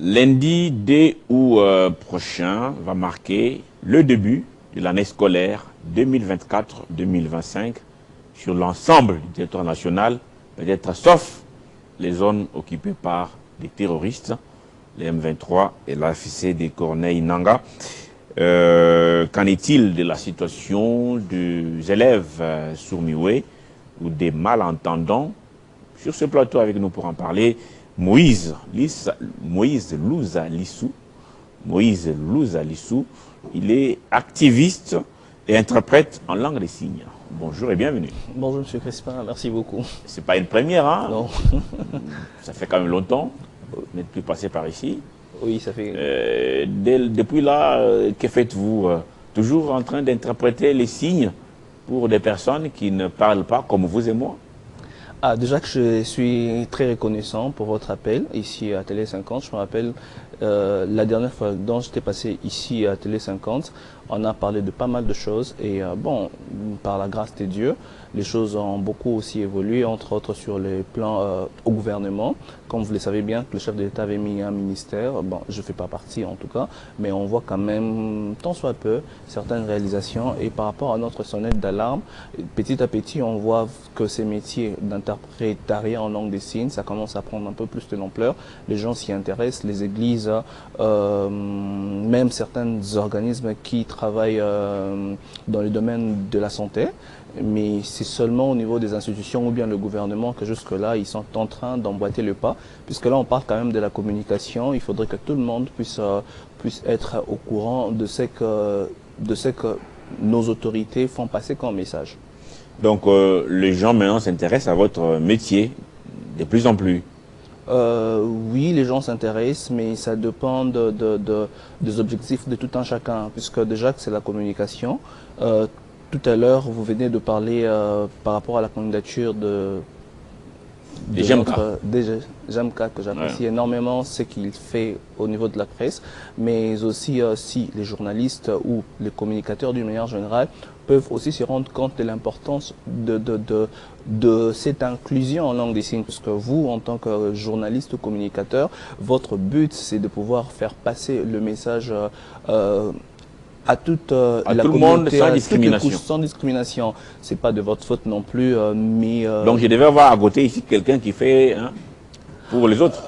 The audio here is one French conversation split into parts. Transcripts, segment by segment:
Lundi 2 août prochain va marquer le début de l'année scolaire 2024-2025 sur l'ensemble du territoire national, peut-être sauf les zones occupées par des terroristes, les M23 et l'AFC des Corneilles-Nangaa. Qu'en est-il de la situation des élèves sourds-muets ou des malentendants? Sur ce plateau avec nous pour en parler, Moïse Louza Lissou. Moïse Louza Lissou, il est activiste et interprète en langue des signes. Bonjour et bienvenue. Bonjour M. Crespin, merci beaucoup. C'est pas une première, hein? Non. Ça fait quand même longtemps. Vous n'êtes plus passé par ici. Oui, ça fait... Depuis là, que faites-vous? Toujours en train d'interpréter les signes pour des personnes qui ne parlent pas comme vous et moi? Déjà que je suis très reconnaissant pour votre appel ici à Télé 50. Je me rappelle la dernière fois dont j'étais passé ici à Télé 50, on a parlé de pas mal de choses et bon, par la grâce de Dieu, les choses ont beaucoup aussi évolué, entre autres sur les plans au gouvernement. Comme vous le savez bien, que le chef de l'État avait mis un ministère, bon, je ne fais pas partie en tout cas, mais on voit quand même, tant soit peu, certaines réalisations. Et par rapport à notre sonnette d'alarme, petit à petit, on voit que ces métiers d'interprétariat en langue des signes, ça commence à prendre un peu plus de l'ampleur. Les gens s'y intéressent, les églises, même certains organismes qui travaillent dans le domaine de la santé. Mais c'est seulement au niveau des institutions ou bien le gouvernement que jusque-là, ils sont en train d'emboîter le pas. Puisque là, on parle quand même de la communication. Il faudrait que tout le monde puisse être au courant de ce que nos autorités font passer comme message. Donc, les gens maintenant s'intéressent à votre métier de plus en plus. Oui, les gens s'intéressent, mais ça dépend des objectifs de tout un chacun. Puisque déjà que c'est la communication. Tout à l'heure, vous venez de parler par rapport à la candidature de Jamka, que j'apprécie énormément ce qu'il fait au niveau de la presse, mais aussi si les journalistes ou les communicateurs d'une manière générale peuvent aussi se rendre compte de l'importance de cette inclusion en langue des signes, parce que vous, en tant que journaliste ou communicateur, votre but, c'est de pouvoir faire passer le message à toute la tout le monde sans discrimination. Sans discrimination. C'est pas de votre faute non plus, mais... Donc je devais avoir à côté ici quelqu'un qui fait pour les autres.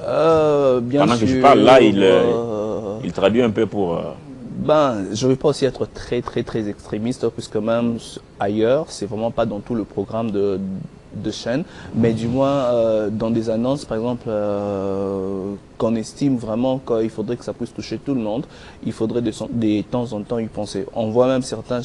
Bien Pendant sûr, que je parle là, il traduit un peu pour... Ben, je ne vais pas aussi être très extrémiste, puisque même ailleurs, c'est vraiment pas dans tout le programme de chaîne, mais du moins dans des annonces, par exemple, qu'on estime vraiment qu'il faudrait que ça puisse toucher tout le monde, il faudrait de temps en temps y penser. On voit même certains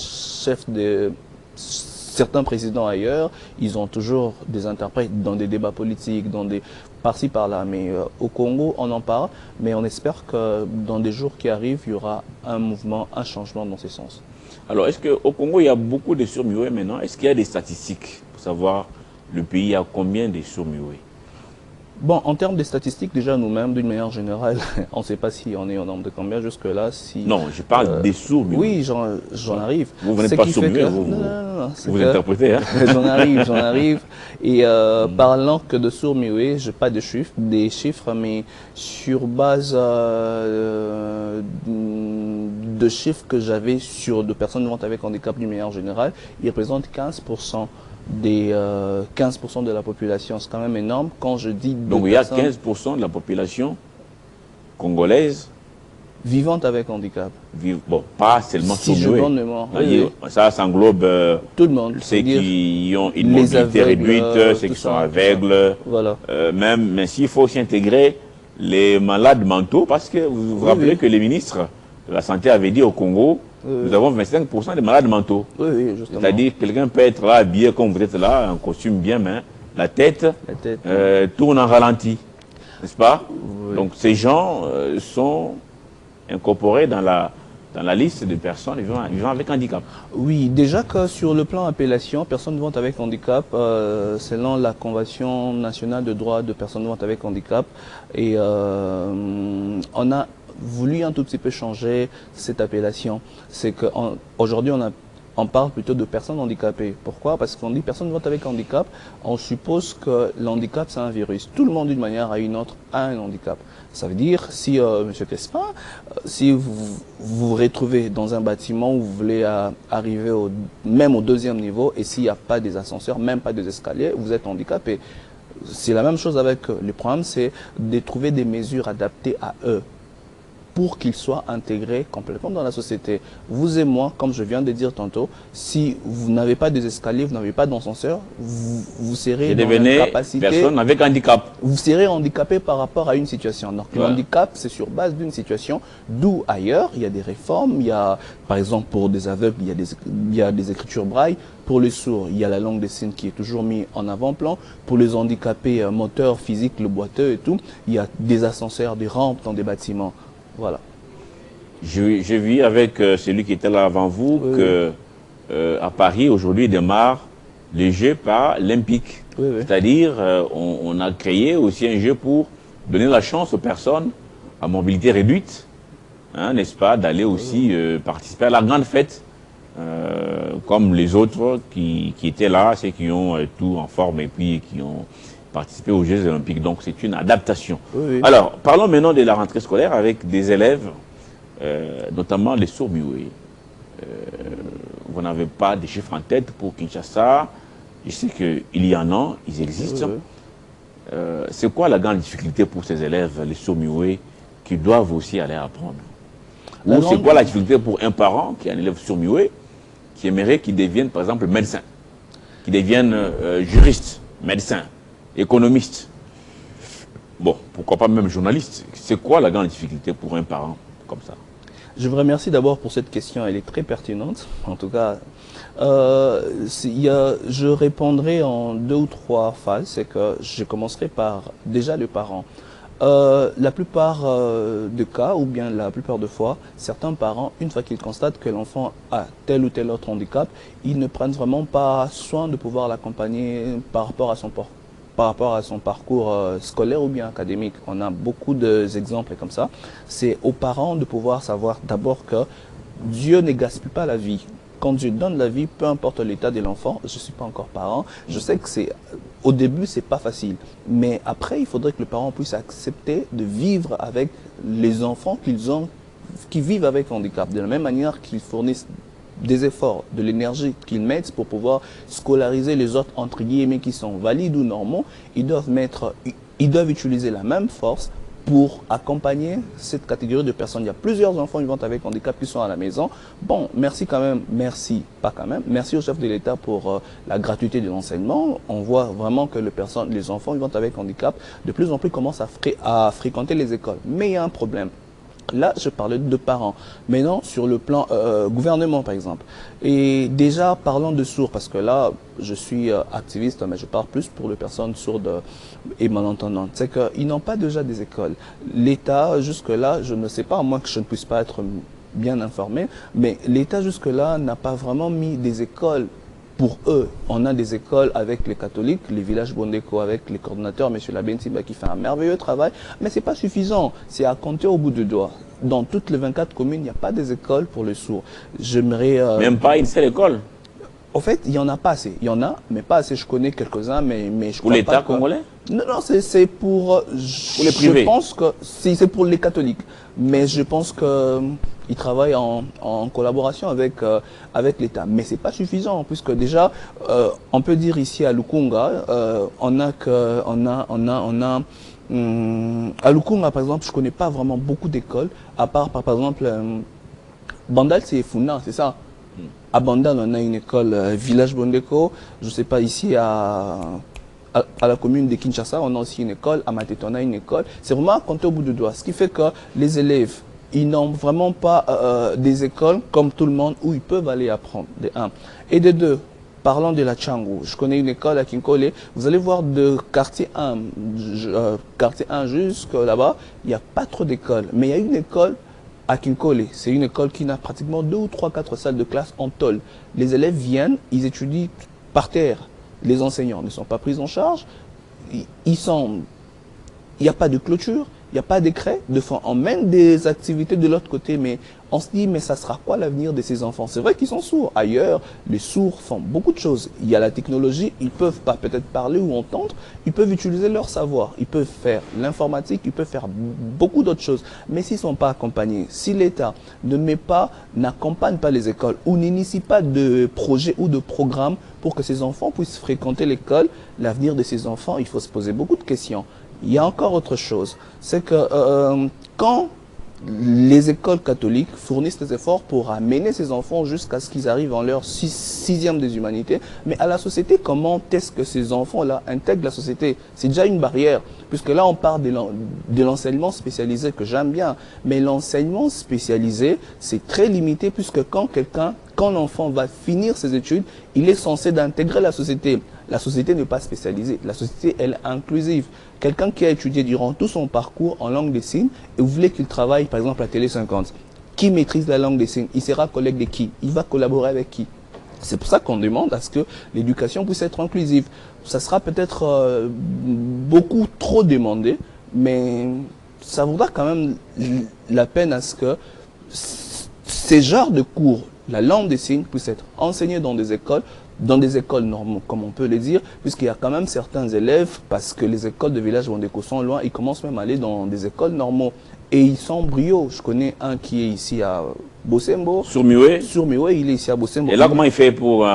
certains présidents ailleurs, ils ont toujours des interprètes dans des débats politiques, dans des par-ci par-là. Mais au Congo, on en parle, mais on espère que dans des jours qui arrivent, il y aura un mouvement, un changement dans ce sens. Alors, est-ce qu'au Congo, il y a beaucoup de sourds-muets maintenant? Est-ce qu'il y a des statistiques pour savoir le pays a combien de sourds-muets? Bon, en termes de statistiques, déjà nous-mêmes, d'une manière générale, on ne sait pas si on est au nombre de combien jusque-là. Si, non, je parle des sourds-muets. Oui, j'en arrive. Vous n'êtes pas sourd-muet, vous interprétez. Hein? J'en arrive. Et parlant que de sourds-muets, je n'ai pas de chiffres, des chiffres, mais sur base de chiffres que j'avais de personnes vivant avec handicap d'une manière générale, ils représentent 15% des 15% de la population. C'est quand même énorme. Quand je dis donc il y a 15% de la population congolaise vivante avec handicap. Bon, pas seulement si je donne le mot. Ça englobe tout le monde. Ceux qui ont une mobilité réduite, ceux qui sont aveugles. Voilà. Mais s'il faut aussi intégrer les malades mentaux, parce que vous vous rappelez que les ministres de la Santé avaient dit au Congo, nous avons 25% de malades mentaux. Oui, justement. C'est-à-dire que quelqu'un peut être là, habillé comme vous êtes là, un costume bien, mais la tête tourne en ralenti. N'est-ce pas? Oui. Donc ces gens sont incorporés dans la liste des personnes vivant avec handicap. Oui, déjà que sur le plan appellation, personnes vivant avec handicap, selon la Convention nationale de droits de personnes vivant avec handicap, et on a voulu un tout petit peu changer cette appellation. C'est qu'aujourd'hui, on a on parle plutôt de personnes handicapées. Pourquoi? Parce qu'on dit personnes vivant avec handicap, on suppose que l'handicap c'est un virus. Tout le monde d'une manière ou une autre a un handicap. Ça veut dire, si, Monsieur Crespin, si vous retrouvez dans un bâtiment où vous voulez arriver même au 2e niveau, et s'il n'y a pas des ascenseurs, même pas des escaliers, vous êtes handicapé. C'est la même chose avec eux. Le problème, c'est de trouver des mesures adaptées à eux, pour qu'ils soient intégrés complètement dans la société. Vous et moi, comme je viens de dire tantôt, si vous n'avez pas des escaliers, vous n'avez pas d'ascenseur, vous serez dans l'incapacité. Personne avec handicap. Vous serez handicapé par rapport à une situation. Donc le handicap, c'est sur base d'une situation, d'où ailleurs, il y a des réformes, il y a, par exemple, pour des aveugles, il y a des écritures braille. Pour les sourds, il y a la langue des signes qui est toujours mise en avant-plan. Pour les handicapés moteurs, physiques, le boiteux et tout, il y a des ascenseurs, des rampes dans des bâtiments. Voilà. Je vis avec celui qui était là avant vous que à Paris, aujourd'hui, démarre les Jeux paralympiques. C'est-à-dire, on a créé aussi un jeu pour donner la chance aux personnes à mobilité réduite, hein, n'est-ce pas, d'aller aussi participer à la grande fête, comme les autres qui étaient là, ceux qui ont tout en forme et puis qui ont participer aux Jeux Olympiques. Donc c'est une adaptation. Alors, parlons maintenant de la rentrée scolaire avec des élèves, notamment les sourds-muets. Vous n'avez pas des chiffres en tête pour Kinshasa. Je sais qu'il y en a, ils existent. C'est quoi la grande difficulté pour ces élèves, les sourds-muets, qui doivent aussi aller apprendre? Ou c'est quoi la difficulté pour un parent qui a un élève sourd-muet, qui aimerait qu'il devienne, par exemple, médecin, qui devienne juriste, médecin, économiste, bon, pourquoi pas même journaliste? C'est quoi la grande difficulté pour un parent comme ça? Je vous remercie d'abord pour cette question, elle est très pertinente. En tout cas, je répondrai en 2 ou 3 phases. C'est que je commencerai par déjà le parent. La plupart des cas, ou bien la plupart de fois, certains parents, une fois qu'ils constatent que l'enfant a tel ou tel autre handicap, ils ne prennent vraiment pas soin de pouvoir l'accompagner par rapport à son parcours scolaire ou bien académique. On a beaucoup d'exemples comme ça. C'est aux parents de pouvoir savoir d'abord que Dieu ne gaspille pas la vie. Quand Dieu donne la vie, peu importe l'état de l'enfant, je ne suis pas encore parent, je sais que au début, c'est pas facile. Mais après, il faudrait que le parent puisse accepter de vivre avec les enfants qui vivent avec handicap. De la même manière qu'ils fournissent des efforts, de l'énergie qu'ils mettent pour pouvoir scolariser les autres, entre guillemets, qui sont valides ou normaux, ils doivent utiliser la même force pour accompagner cette catégorie de personnes. Il y a plusieurs enfants vivant avec handicap qui sont à la maison. Bon, merci quand même, merci, pas quand même, merci au chef de l'État pour la gratuité de l'enseignement. On voit vraiment que les enfants vivant avec handicap, de plus en plus commencent à fréquenter les écoles. Mais il y a un problème. Là, je parlais de parents. Maintenant, sur le plan gouvernement, par exemple. Et déjà, parlons de sourds, parce que là, je suis activiste, mais je parle plus pour les personnes sourdes et malentendantes. C'est qu'ils n'ont pas déjà des écoles. L'État, jusque-là, je ne sais pas, à moins que je ne puisse pas être bien informé, mais l'État, jusque-là, n'a pas vraiment mis des écoles pour eux. On a des écoles avec les catholiques, les villages Bondeko avec les coordonnateurs, M. Labentimba qui fait un merveilleux travail, mais ce n'est pas suffisant. C'est à compter au bout du doigt. Dans toutes les 24 communes, il n'y a pas des écoles pour les sourds. J'aimerais... Même pas une seule école? En fait, il n'y en a pas assez. Il y en a, mais pas assez. Je connais quelques-uns, mais je crois pour l'État congolais? Non, c'est pour les privés. Je pense que c'est pour les catholiques. Mais je pense que ils travaillent en collaboration avec l'État. Mais c'est pas suffisant, puisque déjà, on peut dire ici à Lukunga, à Lukunga, par exemple, je connais pas vraiment beaucoup d'écoles, à part, par exemple, Bandal, c'est Funa, c'est ça? À Bandal, on a une école, Village Bondeko. Je sais pas, ici à la commune de Kinshasa, on a aussi une école. À Matete, on a une école. C'est vraiment à compter au bout du doigt. Ce qui fait que les élèves, ils n'ont vraiment pas des écoles comme tout le monde où ils peuvent aller apprendre, de 1. Et de 2, parlons de la Tchangou. Je connais une école à Kinkole. Vous allez voir de quartier 1, quartier 1 jusque là-bas, il n'y a pas trop d'écoles. Mais il y a une école à Kinkole. C'est une école qui n'a pratiquement 2 ou 3, 4 salles de classe en tôle. Les élèves viennent, ils étudient par terre. Les enseignants ne sont pas pris en charge. Il n'y a pas de clôture. Il n'y a pas de décret. De fois, on mène des activités de l'autre côté, mais on se dit, mais ça sera quoi l'avenir de ces enfants? C'est vrai qu'ils sont sourds. Ailleurs, les sourds font beaucoup de choses. Il y a la technologie, ils peuvent pas peut-être parler ou entendre, ils peuvent utiliser leur savoir, ils peuvent faire l'informatique, ils peuvent faire beaucoup d'autres choses. Mais s'ils ne sont pas accompagnés, si l'État n'accompagne pas les écoles ou n'initie pas de projets ou de programmes pour que ces enfants puissent fréquenter l'école, l'avenir de ces enfants, il faut se poser beaucoup de questions. Il y a encore autre chose, c'est que quand les écoles catholiques fournissent des efforts pour amener ces enfants jusqu'à ce qu'ils arrivent en leur sixième des humanités. Mais à la société, comment est-ce que ces enfants-là intègrent la société? C'est déjà une barrière, puisque là, on parle de l'enseignement spécialisé que j'aime bien. Mais l'enseignement spécialisé, c'est très limité, puisque quand l'enfant va finir ses études, il est censé d'intégrer la société. La société n'est pas spécialisée. La société, elle est inclusive. Quelqu'un qui a étudié durant tout son parcours en langue des signes et vous voulez qu'il travaille, par exemple, à Télé 50, qui maîtrise la langue des signes? Il sera collègue de qui? Il va collaborer avec qui? C'est pour ça qu'on demande à ce que l'éducation puisse être inclusive. Ça sera peut-être beaucoup trop demandé, mais ça vaudra quand même la peine à ce que ces genres de cours, la langue des signes, puisse être enseignée dans des écoles normaux, comme on peut le dire, puisqu'il y a quand même certains élèves, parce que les écoles de village Wandeko sont loin, ils commencent même à aller dans des écoles normaux. Et ils sont briots. Je connais un qui est ici à Bosembo. Sur Mioué? Sur Mioué, il est ici à Bosembo. Et là, comment il fait pour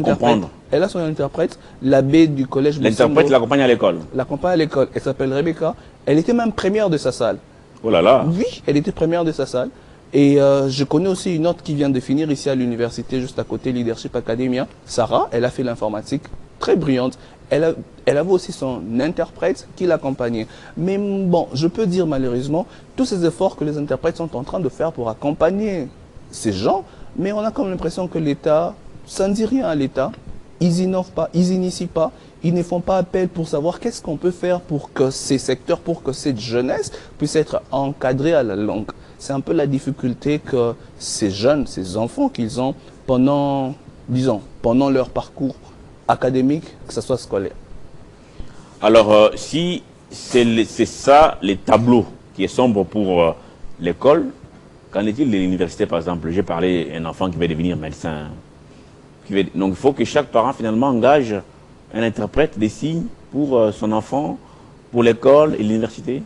comprendre? Elle a son interprète, l'abbé du collège Bosembo. L'interprète l'accompagne à l'école? L'accompagne à l'école. Elle s'appelle Rebecca. Elle était même première de sa salle. Oh là là! Oui, elle était première de sa salle. Et je connais aussi une autre qui vient de finir ici à l'université, juste à côté, Leadership Academia. Sarah, elle a fait l'informatique, très brillante. Elle avait aussi son interprète qui l'accompagnait. Mais bon, je peux dire malheureusement, tous ces efforts que les interprètes sont en train de faire pour accompagner ces gens, mais on a comme l'impression que l'État, ça ne dit rien à l'État. Ils innovent pas, ils initient pas, ils ne font pas appel pour savoir qu'est-ce qu'on peut faire pour que ces secteurs, pour que cette jeunesse puisse être encadrée à la langue. C'est un peu la difficulté que ces jeunes, ces enfants qu'ils ont pendant leur parcours académique, que ce soit scolaire. Alors, si c'est ça, les tableaux qui est sombre pour l'école, qu'en est-il de l'université, par exemple? J'ai parlé d'un enfant qui va devenir médecin. Donc, il faut que chaque parent, finalement, engage un interprète des signes pour son enfant, pour l'école et l'université.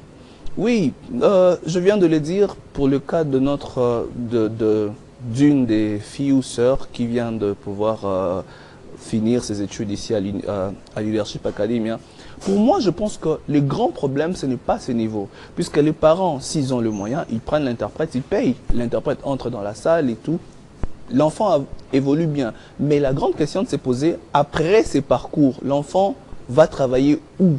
Oui, je viens de le dire pour le cas de d'une des filles ou sœurs qui vient de pouvoir finir ses études ici à Leadership Academia. Pour moi, je pense que le grand problème, ce n'est pas ce niveau. Puisque les parents, s'ils ont le moyen, ils prennent l'interprète, ils payent. L'interprète entre dans la salle et tout. L'enfant évolue bien. Mais la grande question de se poser, après ces parcours, l'enfant va travailler où?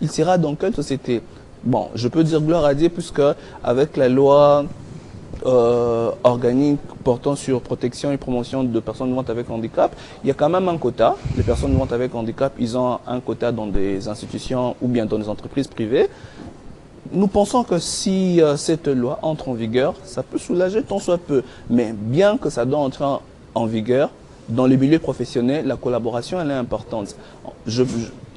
Il sera dans quelle société? Bon, je peux dire gloire à Dieu puisque avec la loi organique portant sur protection et promotion de personnes vivantes avec handicap, il y a quand même un quota. Les personnes vivantes avec handicap, ils ont un quota dans des institutions ou bien dans des entreprises privées. Nous pensons que si cette loi entre en vigueur, ça peut soulager tant soit peu. Mais bien que ça doit entrer en vigueur, dans les milieux professionnels, la collaboration elle est importante.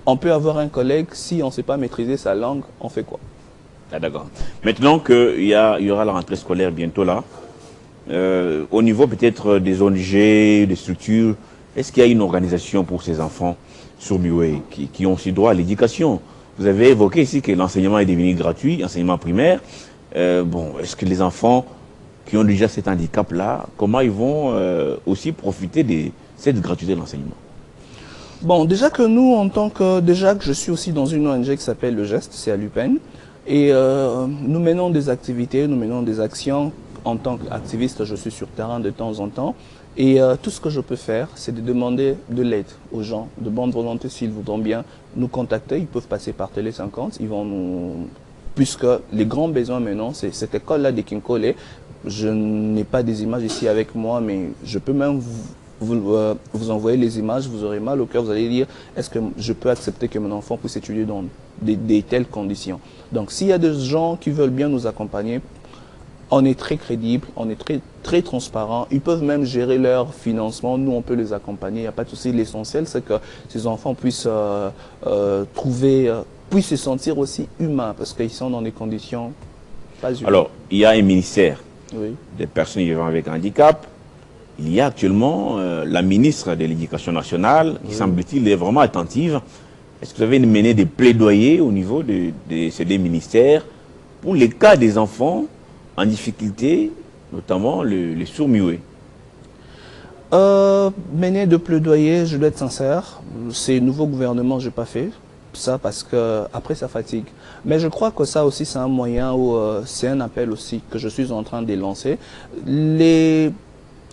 On peut avoir un collègue, si on ne sait pas maîtriser sa langue, on fait quoi? Ah, d'accord. Maintenant qu'il y aura la rentrée scolaire bientôt là, au niveau peut-être des ONG, des structures, est-ce qu'il y a une organisation pour ces enfants sur Mioué qui ont aussi droit à l'éducation? Vous avez évoqué ici que l'enseignement est devenu gratuit, enseignement primaire. Bon, est-ce que les enfants qui ont déjà cet handicap-là, comment ils vont aussi profiter de cette gratuité de l'enseignement? Bon, déjà que nous, déjà que je suis aussi dans une ONG qui s'appelle Le Geste, c'est à l'UPEN, et nous menons des activités, nous menons des actions. En tant qu'activiste, je suis sur terrain de temps en temps, et tout ce que je peux faire, c'est de demander de l'aide aux gens, de bonne volonté, s'ils voudront bien nous contacter, ils peuvent passer par Télé 50, ils vont nous... Puisque les grands besoins maintenant, c'est cette école-là de Kinkole. Je n'ai pas des images ici avec moi, mais je peux même vous envoyez les images, vous aurez mal au cœur, vous allez dire, est-ce que je peux accepter que mon enfant puisse étudier dans des telles conditions? Donc s'il y a des gens qui veulent bien nous accompagner, On est très crédible, on est très transparent. Ils peuvent même gérer leur financement. Nous, on peut les accompagner. Il n'y a pas de souci. L'essentiel, c'est que ces enfants puissent puissent se sentir aussi humains parce qu'ils sont dans des conditions pas humaines. Alors, il y a un ministère Oui. des personnes vivant avec handicap. Il y a actuellement la ministre de l'Éducation nationale qui, semble-t-il, est vraiment attentive. Est-ce que vous avez mené des plaidoyers au niveau de ces deux ministères pour les cas des enfants en difficulté, notamment les sourds-muets? Mener de plaidoyer, je dois être sincère, c'est nouveau gouvernement, je n'ai pas fait ça parce que après ça fatigue. Mais je crois que ça aussi c'est un moyen ou c'est un appel aussi que je suis en train de lancer.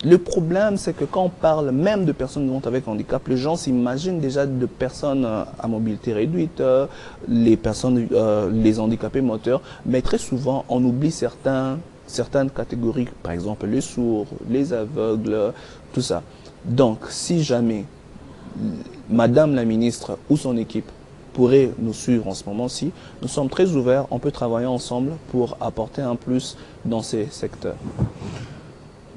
Le problème, c'est que quand on parle même de personnes vivantes avec handicap, les gens s'imaginent déjà de personnes à mobilité réduite, les handicapés moteurs, mais très souvent, on oublie certaines catégories, par exemple les sourds, les aveugles, tout ça. Donc, si jamais Madame la ministre ou son équipe pourrait nous suivre en ce moment-ci, nous sommes très ouverts, on peut travailler ensemble pour apporter un plus dans ces secteurs.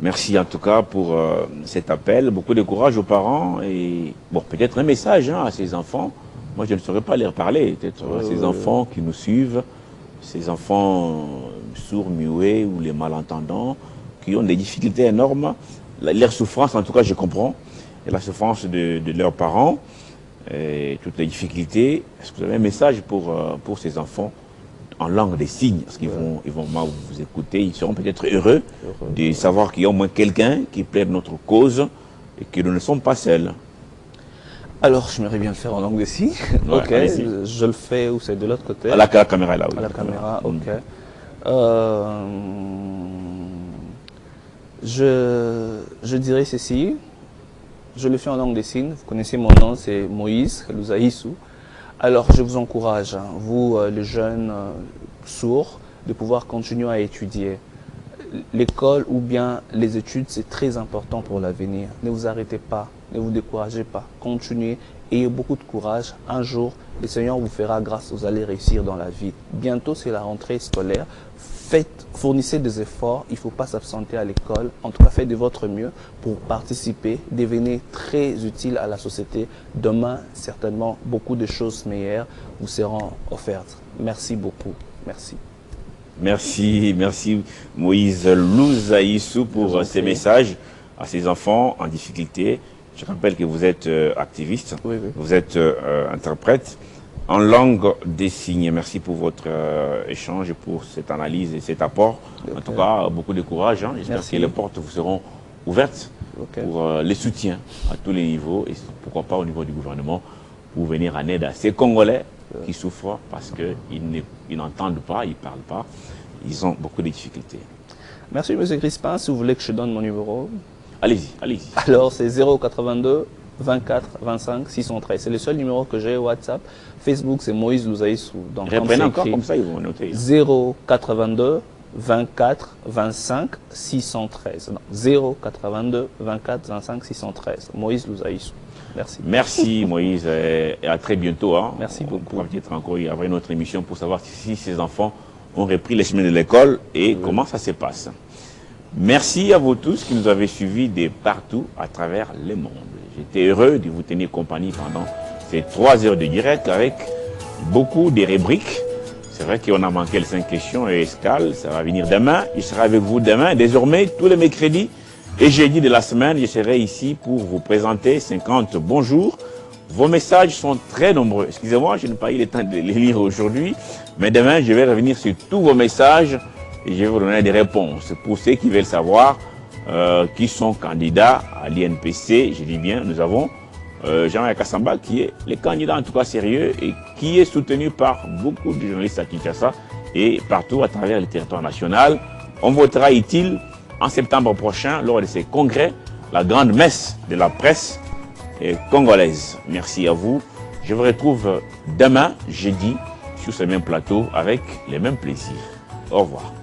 Merci en tout cas pour cet appel. Beaucoup de courage aux parents et bon, peut-être un message à ces enfants. Moi, je ne saurais pas leur parler. Peut-être à ces enfants qui nous suivent, ces enfants sourds, muets ou les malentendants qui ont des difficultés énormes. Leur souffrance, en tout cas, je comprends. Et la souffrance de leurs parents, et toutes les difficultés. Est-ce que vous avez un message pour ces enfants en langue des signes, parce qu'ils vont vous écouter, ils seront peut-être heureux de savoir qu'il y a au moins quelqu'un qui plaide notre cause et que nous ne sommes pas seuls. Alors, j'aimerais bien le faire en langue des signes. Ouais, ok, je le fais où c'est de l'autre côté. À la caméra là, oui. À la caméra, ok. Je dirais ceci. Je le fais en langue des signes. Vous connaissez mon nom, c'est Moïse Louzaïsou. Alors, je vous encourage, vous, les jeunes sourds, de pouvoir continuer à étudier. L'école ou bien les études, c'est très important pour l'avenir. Ne vous arrêtez pas, ne vous découragez pas. Continuez, ayez beaucoup de courage. Un jour, le Seigneur vous fera grâce, vous allez réussir dans la vie. Bientôt, c'est la rentrée scolaire. Fournissez des efforts, il ne faut pas s'absenter à l'école. En tout cas, faites de votre mieux pour participer, devenez très utile à la société. Demain, certainement, beaucoup de choses meilleures vous seront offertes. Merci beaucoup. Merci. Merci Moïse Louzaïsou pour ces messages à ces enfants en difficulté. Je rappelle que vous êtes activiste, vous êtes interprète en langue des signes. Merci pour votre échange et pour cette analyse et cet apport. En tout cas, beaucoup de courage. J'espère que les portes vous seront ouvertes pour les soutiens à tous les niveaux et pourquoi pas au niveau du gouvernement pour venir en aide à ces Congolais qui souffrent parce qu'ils n'entendent pas, ils ne parlent pas, ils ont beaucoup de difficultés. Merci M. Crispin. Si vous voulez que je donne mon numéro. Allez-y. Alors c'est 082 24 25 613. C'est le seul numéro que j'ai WhatsApp. Facebook c'est Moïse Louzaïsou. Reprenez encore comme ça, ils vont noter. 082 24 25 613. Non, 082 24 25 613. Moïse Louzaïsou. Merci. Merci Moïse et à très bientôt. Merci beaucoup. On pourra peut-être encore y avoir une autre émission pour savoir si ces enfants ont repris les chemins de l'école et comment ça se passe. Merci à vous tous qui nous avez suivis de partout à travers le monde. J'étais heureux de vous tenir compagnie pendant ces 3 heures de direct avec beaucoup de rubriques. C'est vrai qu'on a manqué les 5 questions et escale. Ça va venir demain. Je serai avec vous demain. Désormais, tous les mercredis et jeudi de la semaine, je serai ici pour vous présenter 50 bonjours. Vos messages sont très nombreux. Excusez-moi, je n'ai pas eu le temps de les lire aujourd'hui. Mais demain, je vais revenir sur tous vos messages et je vais vous donner des réponses. Pour ceux qui veulent savoir qui sont candidats à l'INPC, je dis bien, nous avons Jean-Marc Kassamba qui est le candidat en tout cas sérieux et qui est soutenu par beaucoup de journalistes à Kinshasa et partout à travers le territoire national. On votera utile en septembre prochain lors de ces congrès, la grande messe de la presse congolaise. Merci à vous. Je vous retrouve demain, jeudi, sur ce même plateau avec les mêmes plaisirs. Au revoir.